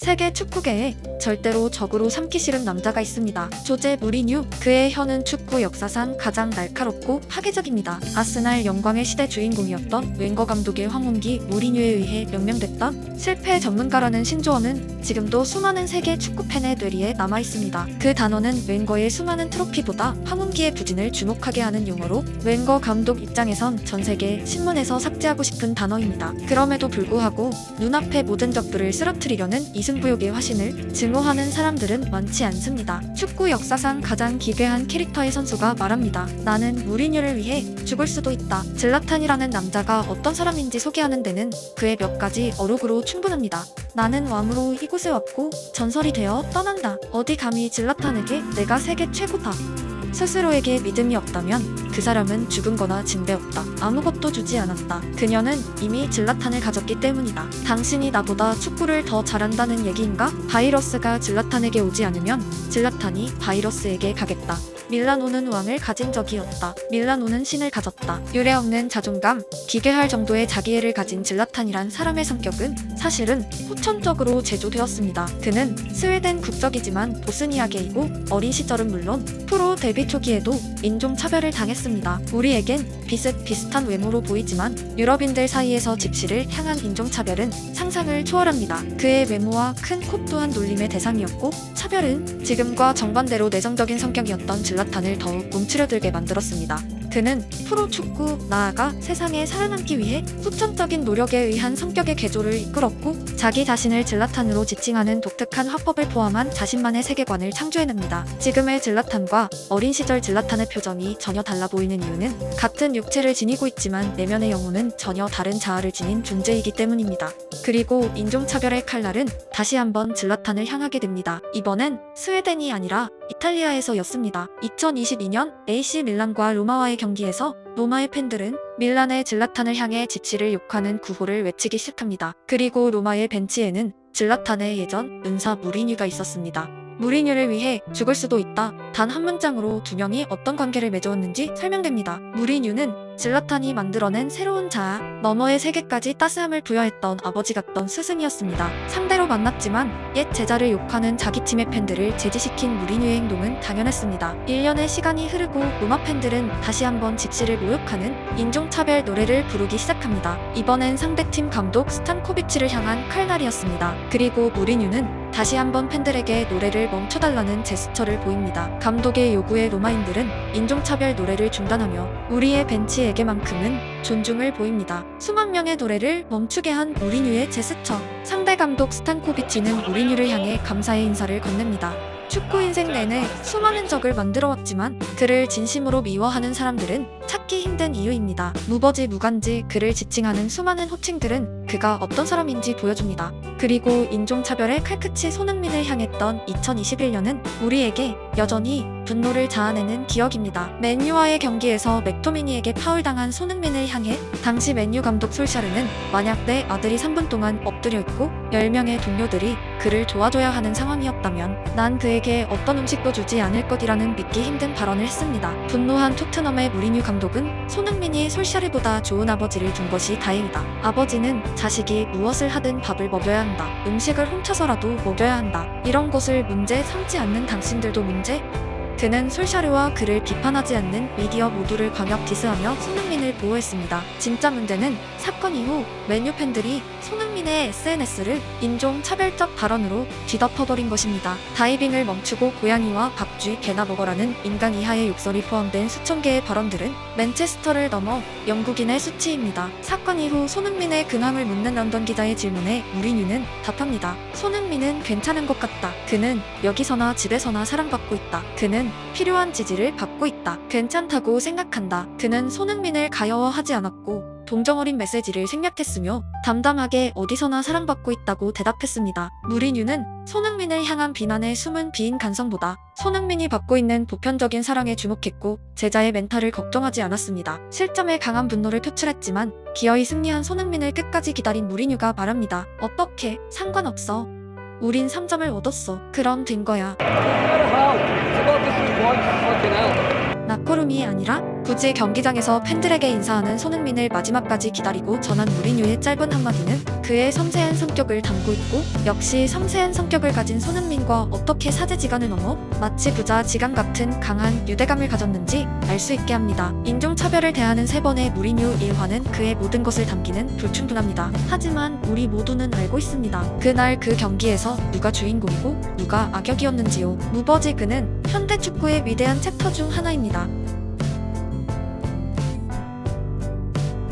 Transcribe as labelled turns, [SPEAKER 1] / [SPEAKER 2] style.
[SPEAKER 1] 세계 축구계에 절대로 적으로 삼기 싫은 남자가 있습니다. 조제 무리뉴. 그의 혀는 축구 역사상 가장 날카롭고 파괴적입니다. 아스날 영광의 시대 주인공이었던 웬거 감독의 황혼기 무리뉴에 의해 명명됐던 실패 전문가라는 신조어는 지금도 수많은 세계 축구팬의 뇌리에 남아있습니다. 그 단어는 웬거의 수많은 트로피보다 황혼기의 부진을 주목하게 하는 용어로 웬거 감독 입장에선 전세계 신문에서 삭제하고 싶은 단어입니다. 그럼에도 불구하고 눈앞의 모든 적들을 쓰러뜨리려는 이승부욕의 화신을 증오하는 사람들은 많지 않습니다. 축구 역사상 가장 기괴한 캐릭터의 선수가 말합니다. 나는 무리뉴를 위해 죽을 수도 있다. 질라탄이라는 남자가 어떤 사람인지 소개하는 데는 그의 몇 가지 어록으로 충분합니다. 나는 왕으로 이곳에 왔고 전설이 되어 떠난다. 어디 감히 질라탄에게 내가 세계 최고다. 스스로에게 믿음이 없다면 그 사람은 죽은 거나 진배 없다. 아무것도 주지 않았다. 그녀는 이미 질라탄을 가졌기 때문이다. 당신이 나보다 축구를 더 잘한다는 얘기인가? 바이러스가 질라탄에게 오지 않으면 질라탄이 바이러스에게 가겠다. 밀라노는 왕을 가진 적이 없다. 밀라노는 신을 가졌다. 유례없는 자존감, 기괴할 정도의 자기애를 가진 질라탄이란 사람의 성격은 사실은 후천적으로 제조되었습니다. 그는 스웨덴 국적이지만 보스니아계이고 어린 시절은 물론 프로 데뷔 초기에도 인종차별을 당했습니다. 우리에겐 비슷비슷한 외모로 보이지만 유럽인들 사이에서 집시를 향한 인종차별은 상상을 초월합니다. 그의 외모와 큰 코 또한 놀림의 대상이었고 차별은 지금과 정반대로 내성적인 성격이었던 질라탄을 더욱 움츠려들게 만들었습니다. 그는 프로축구, 나아가 세상에 살아남기 위해 후천적인 노력에 의한 성격의 개조를 이끌었고 자기 자신을 질라탄으로 지칭하는 독특한 화법을 포함한 자신만의 세계관을 창조해냅니다. 지금의 질라탄과 어린 시절 질라탄의 표정이 전혀 달라 보이는 이유는 같은 육체를 지니고 있지만 내면의 영혼은 전혀 다른 자아를 지닌 존재이기 때문입니다. 그리고 인종차별의 칼날은 다시 한번 질라탄을 향하게 됩니다. 이번엔 스웨덴이 아니라 이탈리아에서였습니다. 2022년 AC 밀란과 로마와의 경기에서 로마의 팬들은 밀란의 질라탄을 향해 집시를 욕하는 구호를 외치기 시작합니다. 그리고 로마의 벤치에는 질라탄의 예전 은사 무리뉴가 있었습니다. 무리뉴를 위해 죽을 수도 있다. 단 한 문장으로 두 명이 어떤 관계를 맺었는지 설명됩니다. 무리뉴는 질라탄이 만들어낸 새로운 자아, 너머의 세계까지 따스함을 부여했던 아버지 같던 스승이었습니다. 상대로 만났지만 옛 제자를 욕하는 자기 팀의 팬들을 제지시킨 무리뉴의 행동은 당연했습니다. 1년의 시간이 흐르고 로마 팬들은 다시 한번 집시를 모욕하는 인종차별 노래를 부르기 시작합니다. 이번엔 상대팀 감독 스탄코비치를 향한 칼날이었습니다. 그리고 무리뉴는 다시 한번 팬들에게 노래를 멈춰달라는 제스처를 보입니다. 감독의 요구에 로마인들은 인종차별 노래를 중단하며 우리의 벤치에게만큼은 존중을 보입니다. 수만 명의 노래를 멈추게 한 무리뉴의 제스처. 상대 감독 스탄코비치는 무리뉴를 향해 감사의 인사를 건넵니다. 축구 인생 내내 수많은 적을 만들어왔지만 그를 진심으로 미워하는 사람들은 찾기 힘든 이유입니다. 무버지무간지 그를 지칭하는 수많은 호칭들은 그가 어떤 사람인지 보여줍니다. 그리고 인종차별의 칼끝이 손흥민을 향했던 2021년은 우리에게 여전히 분노를 자아내는 기억입니다. 맨유와의 경기에서 맥토미니에게 파울당한 손흥민을 향해 당시 맨유 감독 솔샤르는 만약 내 아들이 3분 동안 엎드려 있고 10명의 동료들이 그를 도와줘야 하는 상황이었다면 난 그에게 어떤 음식도 주지 않을 것이라는 믿기 힘든 발언을 했습니다. 분노한 토트넘의 무리뉴 감독은 손흥민이 솔샤르보다 좋은 아버지를 둔 것이 다행이다. 아버지는 자식이 무엇을 하든 밥을 먹여야 한다. 음식을 훔쳐서라도 먹여야 한다. 이런 것을 문제 삼지 않는 당신들도 문제? 그는 솔샤르와 그를 비판하지 않는 미디어 모두를 광역 디스하며 손흥민을 보호했습니다. 진짜 문제는 사건 이후 맨유 팬들이 손흥민의 SNS를 인종차별적 발언으로 뒤덮어버린 것입니다. 다이빙을 멈추고 고양이와 밥쥐 개나 먹어라는 인간 이하의 욕설이 포함된 수천 개의 발언들은 맨체스터를 넘어 영국인의 수치입니다. 사건 이후 손흥민의 근황을 묻는 런던 기자의 질문에 무리뉴는 답합니다. 손흥민은 괜찮은 것 같다. 그는 여기서나 집에서나 사랑받고 있다. 그는 필요한 지지를 받고 있다. 괜찮다고 생각한다. 그는 손흥민을 가여워하지 않았고 동정어린 메시지를 생략했으며 담담하게 어디서나 사랑받고 있다고 대답했습니다. 무리뉴는 손흥민을 향한 비난의 숨은 비인 간성보다 손흥민이 받고 있는 보편적인 사랑에 주목했고 제자의 멘탈을 걱정하지 않았습니다. 실점에 강한 분노를 표출했지만 기어이 승리한 손흥민을 끝까지 기다린 무리뉴가 말합니다. 어떻게 상관없어. 우린 3점을 얻었어. 그럼 된 거야. 낙고름이 아니라 굳이 경기장에서 팬들에게 인사하는 손흥민을 마지막까지 기다리고 전한 무리뉴의 짧은 한마디는 그의 섬세한 성격을 담고 있고, 역시 섬세한 성격을 가진 손흥민과 어떻게 사제지간을 넘어 마치 부자지간 같은 강한 유대감을 가졌는지 알 수 있게 합니다. 인종차별을 대하는 3번의 무리뉴 일화는 그의 모든 것을 담기는 불충분합니다. 하지만 우리 모두는 알고 있습니다. 그날 그 경기에서 누가 주인공이고 누가 악역이었는지요. 무버지 그는 현대 축구의 위대한 챕터 중 하나입니다.